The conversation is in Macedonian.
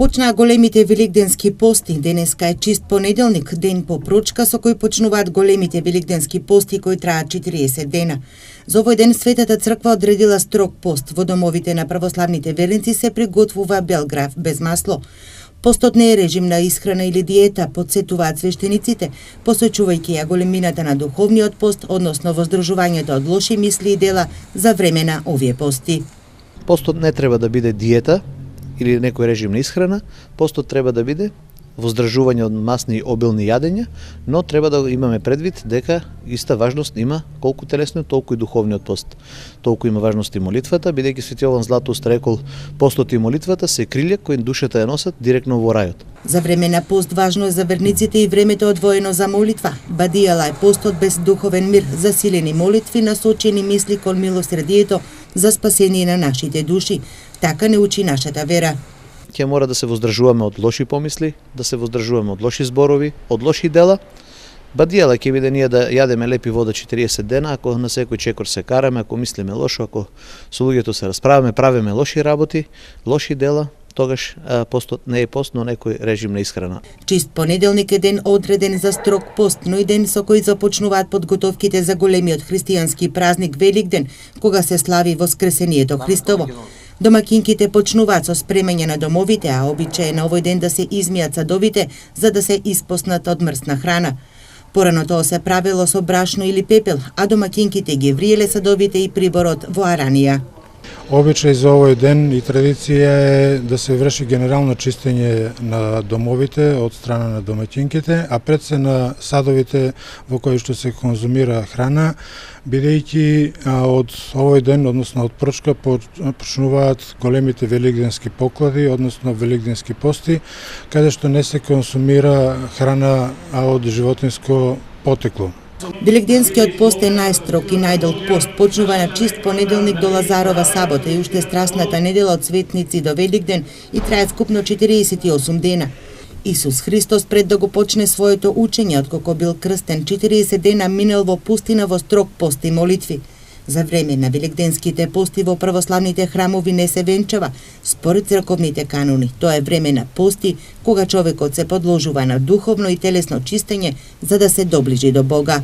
Почнаа големите великденски пости. Денеска е чист понеделник, ден по прочка со кој почнуваат големите великденски пости кои траат 40 дена. За овој ден Светата црква одредила строг пост. Во домовите на православните верници се приготвува бел граф без масло. Постот не е режим на исхрана или диета, подсетуваат свештениците, посочувајќи ја големината на духовниот пост, односно воздржувањето од лоши мисли и дела за време на овие пости. Постот не треба да биде диета или некој режим на исхрана, постот треба да биде воздржување од масни и обилни јадења, но треба да имаме предвид дека иста важност има колку телесниот, толку и духовниот пост. Толку има важност и молитвата, бидејќи Свети Јован Златоуст рекол, постот и молитвата се крилја кои душата ја носат директно во рајот. За време на пост важно е за верниците и времето одвоено за молитва. Бадијала е постот без духовен мир, засилени молитви, насочени мисли кон милосредието за спасение на нашите души. Така не учи нашата вера. Ќе мора да се воздржуваме од лоши помисли, да се воздржуваме од лоши зборови, од лоши дела. Бадијала ќе биде ние да јадеме лепи вода 40 дена, ако на секој чекор се караме, ако мислиме лошо, ако со луѓето се расправаме, правиме лоши работи, лоши дела, тогаш постот не е пост, но некој режим на исхрана. Чист понеделник е ден одреден за строг пост, но и ден со кој започнуваат подготовките за големиот христијански празник Великден, кога се слави Воскресението Христово. Домакинките почнуваат со спремање на домовите, а обичај е на овој ден да се измијат садовите за да се испоснат од мрсна храна. Порано тоа се правело со брашно или пепел, а домакинките ги вриеле садовите и приборот во аранија. Обичај за овој ден и традиција е да се врши генерално чистење на домовите од страна на домаќинките, а пред се на садовите во кои што се конзумира храна, бидејќи од овој ден, односно од прочка, почнуваат големите великденски поклади, односно великденски пости, каде што не се консумира храна од животинско потекло. Великденскиот пост е најстрог и најдолг пост. Почнува на чист понеделник до Лазарова сабота и уште страсната недела од Светници до Великден и трае скупно 48 дена. Исус Христос пред да го почне своето учење, откако бил крстен, 40 дена минел во пустина во строг пост и молитви. За време на великденските пости во православните храмови не се венчава, според црковните канони. Тоа е време на пости, кога човекот се подложува на духовно и телесно чистење за да се доближи до Бога.